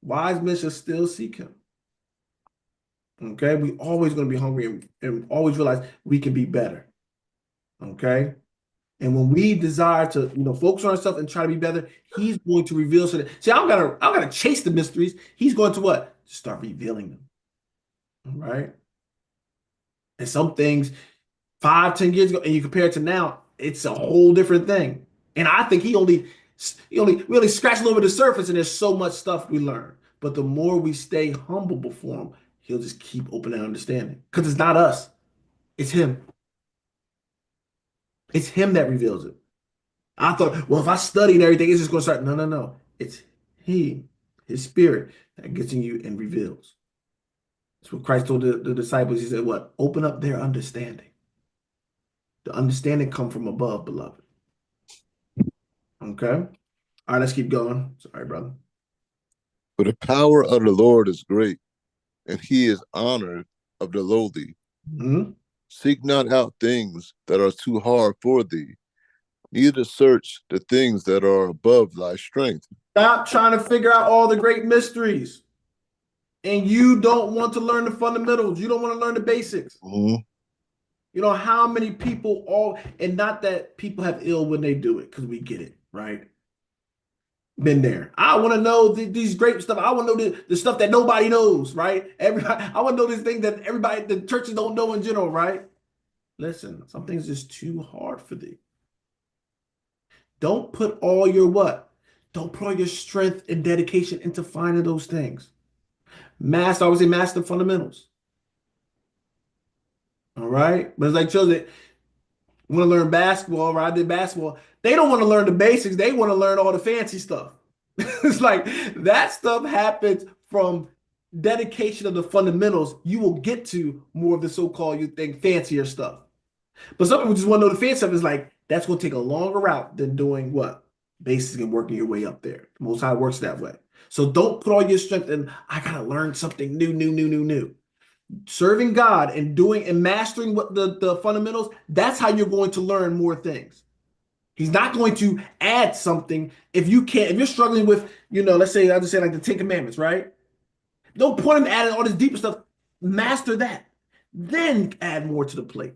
Wise men should still seek him. Okay. We always going to be hungry and always realize we can be better. Okay. And when we desire to, focus on ourselves and try to be better, he's going to reveal. So that, see, I'm gonna chase the mysteries. He's going to what? Start revealing them. All right. And some things 5, 10 years ago, and you compare it to now, it's a whole different thing. And I think we only scratch a little bit of the surface, and there's so much stuff we learn. But the more we stay humble before him, he'll just keep opening our understanding. Because it's not us, it's him. It's him that reveals it. I thought, well, if I study and everything, it's just going to start. No, no, no. It's he, his spirit that gets in you and reveals. That's what Christ told the disciples. He said, what? Open up their understanding. The understanding come from above, beloved. Okay. All right, let's keep going. Sorry, brother. For the power of the Lord is great, and he is honored of the lowly. Mhm. Seek not out things that are too hard for thee, neither search the things that are above thy strength. Stop trying to figure out all the great mysteries. And you don't want to learn the fundamentals. You don't want to learn the basics. Mhm. You know how many people all, and not that people have ill when they do it, because we get it, right? Been there. I want to know these great stuff. I want to know the stuff that nobody knows, right? Everybody, I want to know this thing that everybody, the churches don't know in general, right? Listen, some things just too hard for thee. Don't put all your what? Don't put all your strength and dedication into finding those things. Master, I always say master fundamentals. All right. But it's like children want to learn basketball, right? I did basketball. They don't want to learn the basics. They want to learn all the fancy stuff. It's like that stuff happens from dedication of the fundamentals. You will get to more of the so-called you think fancier stuff. But some people just want to know the fancy stuff. Is like that's going to take a longer route than doing what? Basics and working your way up there. Most High works that way. So don't put all your strength in, I gotta learn something new. Serving God and doing and mastering what the fundamentals, that's how you're going to learn more things. He's not going to add something if you can't, if you're struggling with, let's say, I just say like the Ten Commandments, right? Don't point him adding all this deeper stuff. Master that. Then add more to the plate.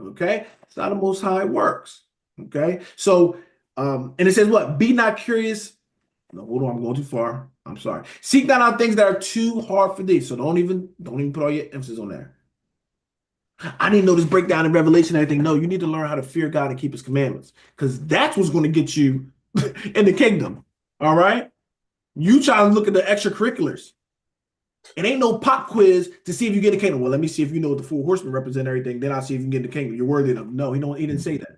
Okay? It's not the most high it works. Okay. So and it says what? Be not curious. No, hold on, I'm going too far. I'm sorry. Seek not out things that are too hard for thee. So don't even put all your emphasis on there. I didn't know this breakdown in Revelation and everything. No, you need to learn how to fear God and keep his commandments. Because that's what's going to get you in the kingdom. All right. You try to look at the extracurriculars. It ain't no pop quiz to see if you get in the kingdom. Well, let me see if you know what the four horsemen represent everything. Then I'll see if you can get in the kingdom. You're worthy enough. No, he didn't say that.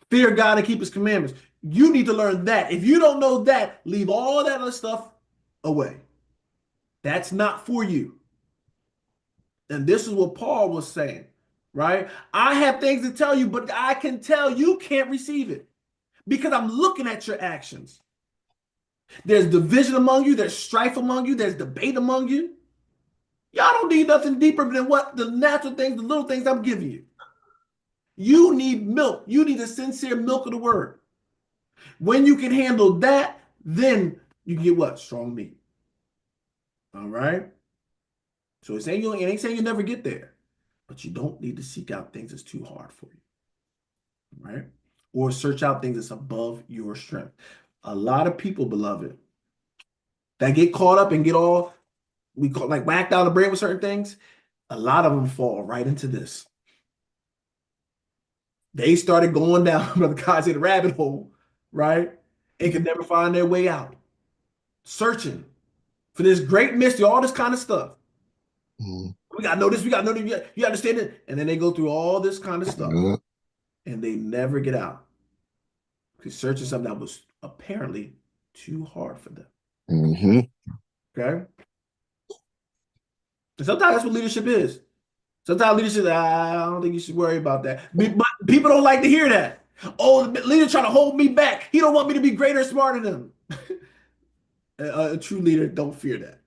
Fear God and keep his commandments. You need to learn that. If you don't know that, leave all that other stuff away. That's not for you. And this is what Paul was saying, right? I have things to tell you, but I can tell you can't receive it because I'm looking at your actions. There's division among you, there's strife among you, there's debate among you. Y'all don't need nothing deeper than what the natural things, the little things I'm giving you. You need milk. You need a sincere milk of the word. When you can handle that, then you can get what? Strong meat. All right. So it ain't saying you never get there, but you don't need to seek out things that's too hard for you, right? Or search out things that's above your strength. A lot of people, beloved, that get caught up and get all we call like whacked out of the brain with certain things. A lot of them fall right into this. They started going down, brother guys, in a rabbit hole, right? And could never find their way out, searching for this great mystery, all this kind of stuff. Mhm. We gotta know this. We gotta know this. You understand it? And then they go through all this kind of stuff, Yeah. and they never get out. Because searching something that was apparently too hard for them. Mhm. Okay. And sometimes that's what leadership is. Sometimes leadership, I don't think you should worry about that. But people don't like to hear that. Oh, the leader trying to hold me back. He don't want me to be greater and smarter than him. A true leader don't fear that.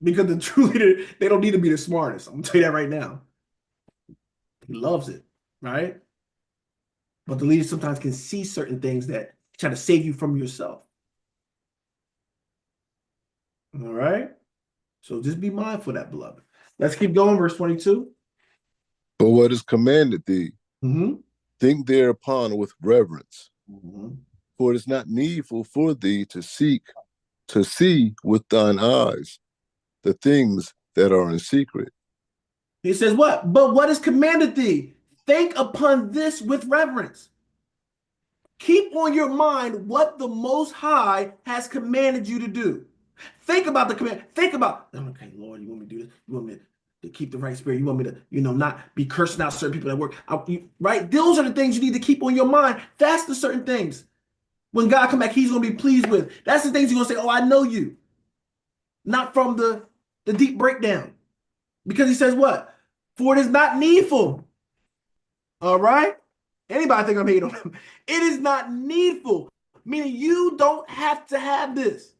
Because the true leader, they don't need to be the smartest. I'm gonna tell you that right now. He loves it, right? But the leader sometimes can see certain things that try to save you from yourself. All right. So just be mindful of that, beloved. Let's keep going. Verse 22. But what is commanded thee? Mm-hmm. Think thereupon with reverence, Mhm. for it is not needful for thee to see with thine eyes the things that are in secret. He says what? But what is commanded thee? Think upon this with reverence. Keep on your mind what the Most High has commanded you to do. Think about the command. Think about, okay, Lord, you want me to do this? You want me to keep the right spirit? You want me to, not be cursing out certain people that work? Right? Those are the things you need to keep on your mind. That's the certain things. When God come back, he's going to be pleased with. That's the things he's going to say, oh, I know you. Not from the deep breakdown. Because he says what? For it is not needful. All right? Anybody think I'm hating on him? It is not needful, meaning you don't have to have this.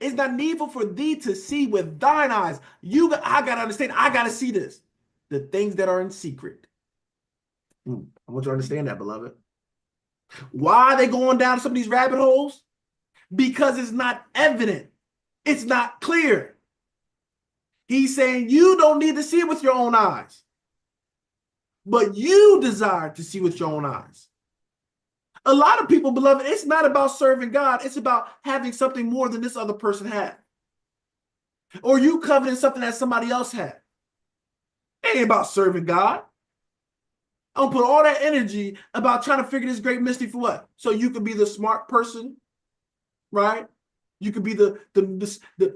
It's not needful for thee to see with thine eyes. I gotta understand. I gotta see this. The things that are in secret. I want you to understand that, beloved. Why are they going down some of these rabbit holes? Because it's not evident. It's not clear. He's saying you don't need to see it with your own eyes, but you desire to see with your own eyes. A lot of people, beloved, it's not about serving God. It's about having something more than this other person had. Or you coveting something that somebody else had. It ain't about serving God. I'm gonna put all that energy about trying to figure this great mystery for what? So you could be the smart person, right? You could be the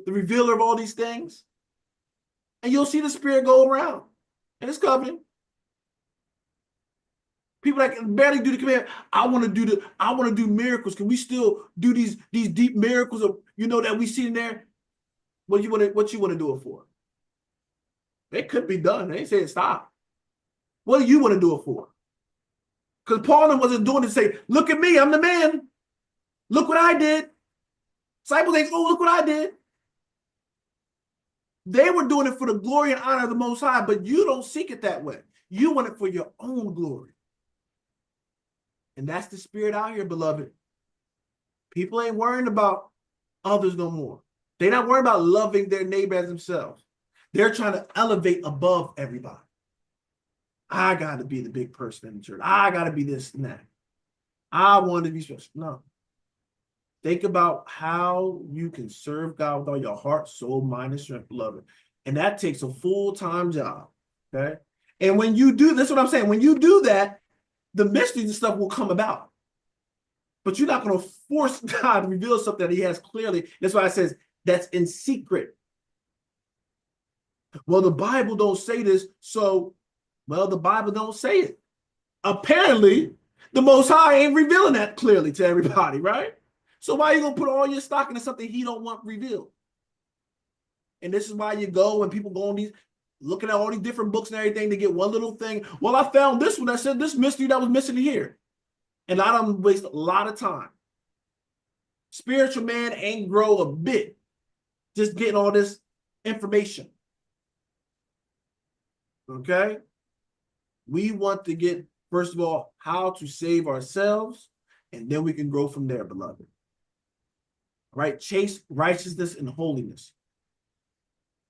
revealer of all these things. And you'll see the spirit go around. And it's coming. People that can barely do the command. I want to do miracles. Can we still do these deep miracles of, that we see in there? What you want to do it for? It could be done. They ain't saying stop. What do you want to do it for? Because Paul wasn't doing it to say, look at me, I'm the man. Look what I did. Disciples ain't, oh, look what I did. They were doing it for the glory and honor of the Most High, but you don't seek it that way. You want it for your own glory. And that's the spirit out here, beloved. People ain't worrying about others no more. They're not worrying about loving their neighbor as themselves. They're trying to elevate above everybody. I got to be the big person in the church. I got to be this and that. I want to be special. No. Think about how you can serve God with all your heart, soul, mind, and strength, beloved. And that takes a full-time job. Okay. And when you do, that's what I'm saying. When you do that, the mysteries and stuff will come about. But you're not going to force God to reveal something that he has clearly. That's why it says that's in secret. Well, the Bible don't say this, so, the Bible don't say it. Apparently, the Most High ain't revealing that clearly to everybody, right? So why are you going to put all your stock into something he don't want revealed? And this is why you go and people go on these, looking at all these different books and everything to get one little thing. Well, I found this one that said this mystery that was missing here. And I don't waste a lot of time. Spiritual man ain't grow a bit just getting all this information. Okay? We want to get, first of all, how to save ourselves, and then we can grow from there, beloved. All right? Chase righteousness and holiness.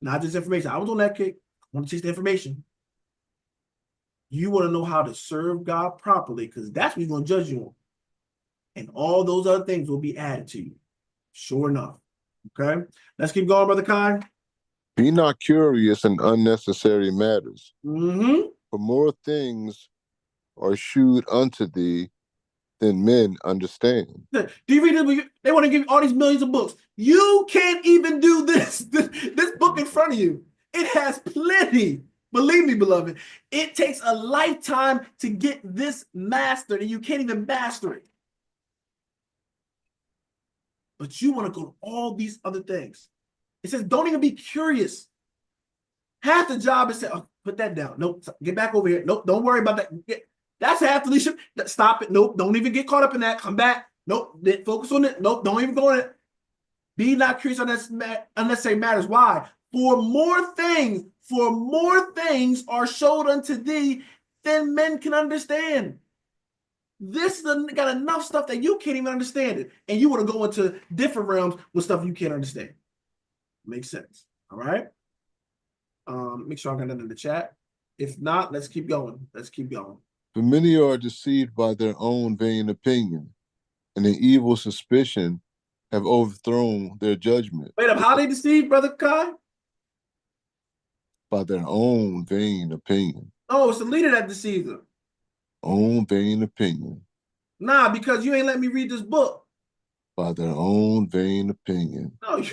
Not just information. I was on that kick. I want to chase the information. You want to know how to serve God properly, because that's what he's going to judge you on. And all those other things will be added to you. Sure enough. Okay? Let's keep going, Brother Kai. Be not curious in unnecessary matters, Mm-hmm. for more things are shewed unto thee than men understand. Do you read it? They want to give you all these millions of books. You can't even do this book in front of you. It has plenty. Believe me, beloved. It takes a lifetime to get this mastered, and you can't even master it. But you want to go to all these other things. It says, don't even be curious. Half the job is say, oh, put that down. Nope, get back over here. Nope, don't worry about that. That's half the leadership. Stop it. Nope, don't even get caught up in that. Come back. Nope, focus on it. Nope, don't even go on it. Be not curious unnecessary matters. Why? For more things are showed unto thee than men can understand. This got enough stuff that you can't even understand it. And you want to go into different realms with stuff you can't understand. Makes sense. All right. Make sure I got that in the chat. If not, let's keep going. Let's keep going. For many are deceived by their own vain opinion, and an evil suspicion have overthrown their judgment Wait up, how they deceived, Brother Kai? by their own vain opinion. Oh, it's the leader that deceived them. Own vain opinion. Nah, because you ain't let me read this book. By their own vain opinion. No,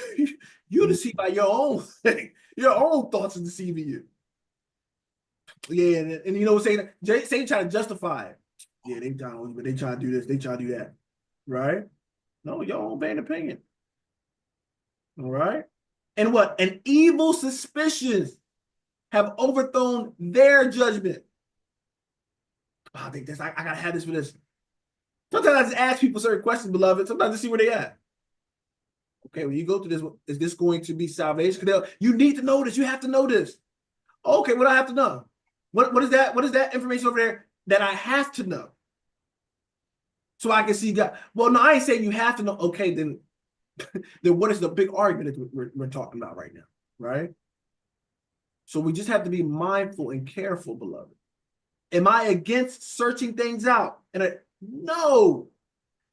you deceived by your own thing. Your own thoughts are deceiving you. Yeah, and you know what Satan trying to justify it. Yeah, they trying to do this, they try to do that. Right? No, your own vain opinion. All right. And what? And evil suspicions have overthrown their judgment. Oh, I think this, I gotta have this for this. Sometimes I just ask people certain questions, beloved. Sometimes to see where they at. Okay, when you go through this, is this going to be salvation? You need to know this. You have to know this. Okay, what do I have to know? What is that? What is that information over there that I have to know? So I can see God. Well, no, I ain't saying you have to know. Okay, then what is the big argument that we're talking about right now? Right? So we just have to be mindful and careful, beloved. Am I against searching things out? No.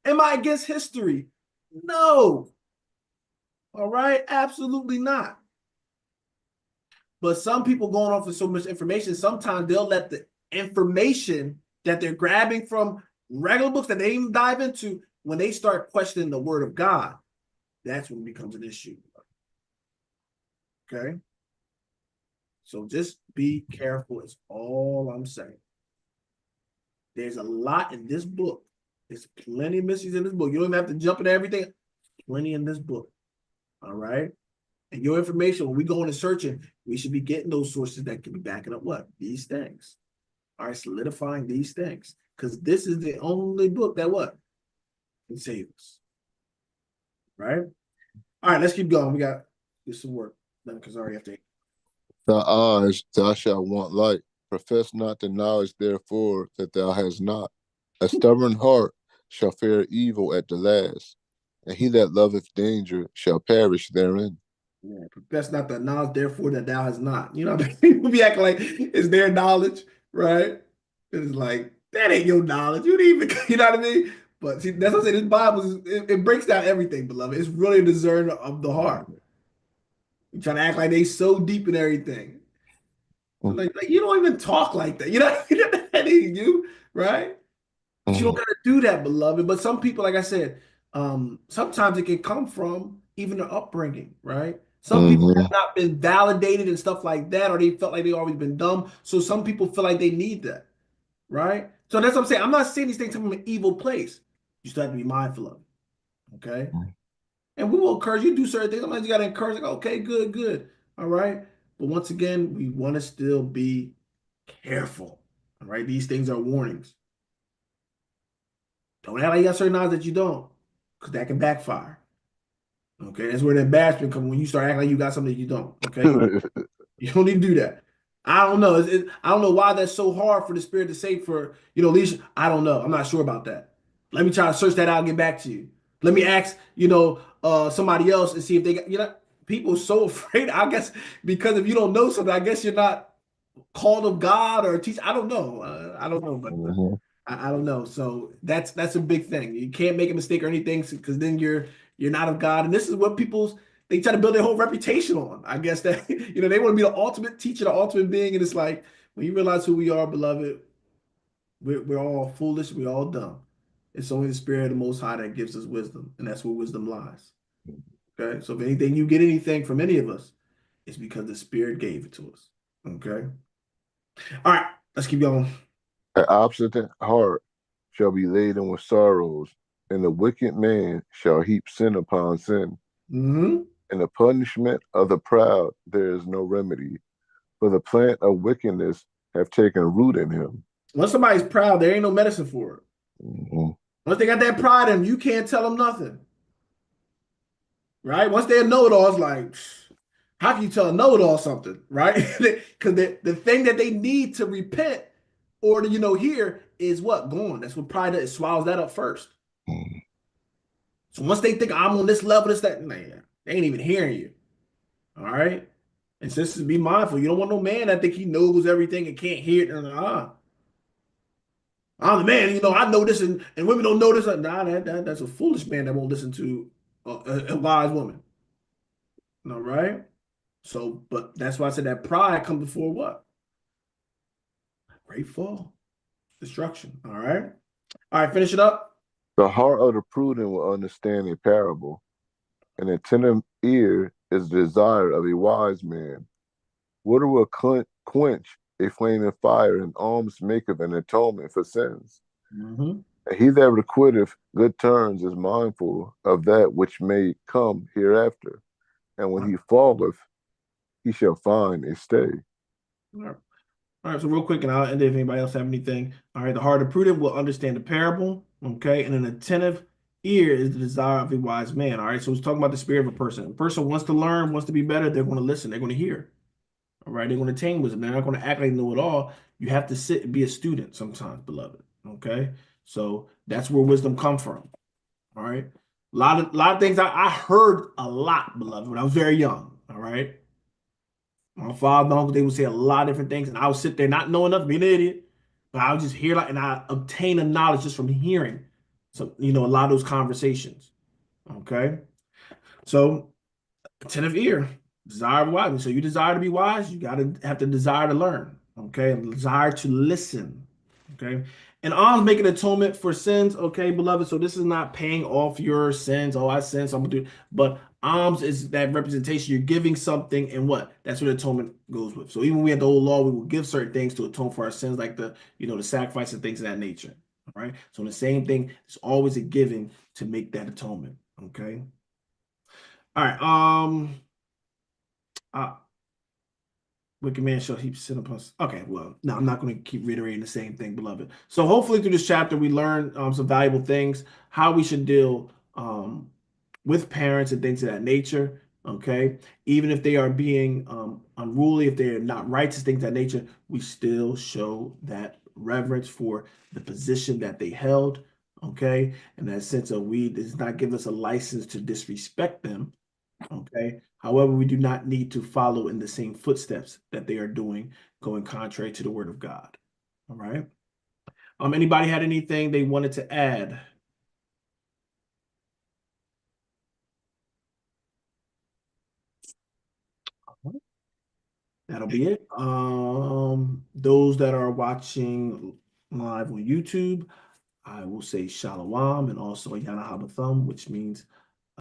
Am I against history? No. All right, absolutely not. But some people going off with so much information, sometimes they'll let the information that they're grabbing from regular books that they even dive into, when they start questioning the word of God, that's when it becomes an issue. Okay? So just be careful, is all I'm saying. There's a lot in this book. There's plenty of mysteries in this book. You don't even have to jump into everything. Plenty in this book. All right? And your information, when we go into searching, we should be getting those sources that can be backing up what? These things. All right, solidifying these things. Because this is the only book that what? Can save us. Right? All right, let's keep going. We got do some work done because I already have to. Thy eyes thou shalt want light. Profess not the knowledge, therefore, that thou hast not. A stubborn heart shall fare evil at the last, and he that loveth danger shall perish therein. Yeah, profess not the knowledge, therefore that thou hast not. You know what I mean? People be acting like it's their knowledge, right? It's like that ain't your knowledge. You didn't even, you know what I mean? But see, that's what I say. This Bible it breaks down everything, beloved. It's really a discerner of the heart. You trying to act like they so deep in everything. Like you don't even talk like that. You know, that ain't you, right? But you don't Mm-hmm. gotta do that, beloved. But some people, like I said, sometimes it can come from even their upbringing, right? Some people Mm-hmm. have not been validated and stuff like that, or they felt like they always been dumb. So some people feel like they need that, right? So that's what I'm saying. I'm not saying these things from an evil place. You still have to be mindful of it, okay? And we will encourage you to do certain things. Sometimes you got to encourage, like, okay, good, good. All right. But once again, we want to still be careful. All right. These things are warnings. Don't act like you got certain knowledge that you don't, because that can backfire. Okay. That's where the embarrassment comes when you start acting like you got something that you don't. Okay. You don't need to do that. I don't know. I don't know why that's so hard for the spirit to say for, leadership. I don't know. I'm not sure about that. Let me try to search that out and get back to you. Let me ask, somebody else and see if they got, people are so afraid. I guess because if you don't know something, I guess you're not called of God or teach. I don't know. I don't know, but Mm-hmm. I don't know. So that's a big thing. You can't make a mistake or anything because then you're not of God. And this is what they try to build their whole reputation on. I guess that they want to be the ultimate teacher, the ultimate being, and it's like when you realize who we are, beloved, we're all foolish, we're all dumb. It's only the Spirit of the Most High that gives us wisdom, and that's where wisdom lies. Okay, so if anything you get anything from any of us, it's because the Spirit gave it to us. Okay, all right, let's keep going. An obstinate heart shall be laden with sorrows, and the wicked man shall heap sin upon sin. Hmm. In the punishment of the proud there is no remedy, for the plant of wickedness have taken root in him. Once somebody's proud, there ain't no medicine for it. Mm-hmm. Once they got that pride in them, you can't tell them nothing, right? Once they know it all, it's like, how can you tell a know it all something, right? Because the thing that they need to repent or to, hear is what? Gone. That's what pride is. It swallows that up first. So once they think I'm on this level, this, that, man, they ain't even hearing you. All right. And sisters, be mindful. You don't want no man that think he knows everything and can't hear it. I'm the man, I know this, and women don't know this. Nah, that's a foolish man that won't listen to a wise woman. All right. So, but that's why I said that pride comes before what? Great fall, destruction. All right. All right, finish it up. The heart of the prudent will understand a parable. An attentive ear is the desire of a wise man. Water will quench a flaming fire, and alms maketh an atonement for sins. Mhm. And he that requitteth good turns is mindful of that which may come hereafter. And when All he falleth, he shall find a stay. right. All right, so real quick, and I'll end it if anybody else have anything. All right, the heart of prudent will understand the parable, okay, and an attentive ear is the desire of a wise man. All right, so it's talking about the spirit of a person. A person wants to learn, wants to be better, they're going to listen, they're going to hear. All right, they're going to attain wisdom. They're not going to act like they know it all. You have to sit and be a student sometimes, beloved. Okay, so that's where wisdom comes from. All right, a lot of things I heard a lot, beloved, when I was very young. All right. My father and uncle, they would say a lot of different things, and I would sit there not knowing nothing, being an idiot, but I would just hear and I obtain a knowledge just from hearing a lot of those conversations. Okay. So attentive ear, desire of wise. So you desire to be wise, you gotta have the desire to learn. Okay, and desire to listen. Okay. And alms making atonement for sins, okay, beloved. So this is not paying off your sins. Oh, I sinned, so I'm gonna do. But alms is that representation. You're giving something, and what? That's what atonement goes with. So even when we had the old law, we will give certain things to atone for our sins, like the sacrifice and things of that nature. All right. So the same thing, it's always a giving to make that atonement. Okay. All right. Uh, Wicked man shall heap sin upon us. Okay, well, no, I'm not going to keep reiterating the same thing, beloved. So hopefully through this chapter, we learn some valuable things, how we should deal with parents and things of that nature. Okay, even if they are being unruly, if they're not righteous, things of that nature, we still show that reverence for the position that they held. Okay, and that sense of we does not give us a license to disrespect them. Okay. However, we do not need to follow in the same footsteps that they are doing, going contrary to the word of God. All right. Anybody had anything they wanted to add? That'll be it. Those that are watching live on YouTube, I will say Shalom and also Yana Habathum, which means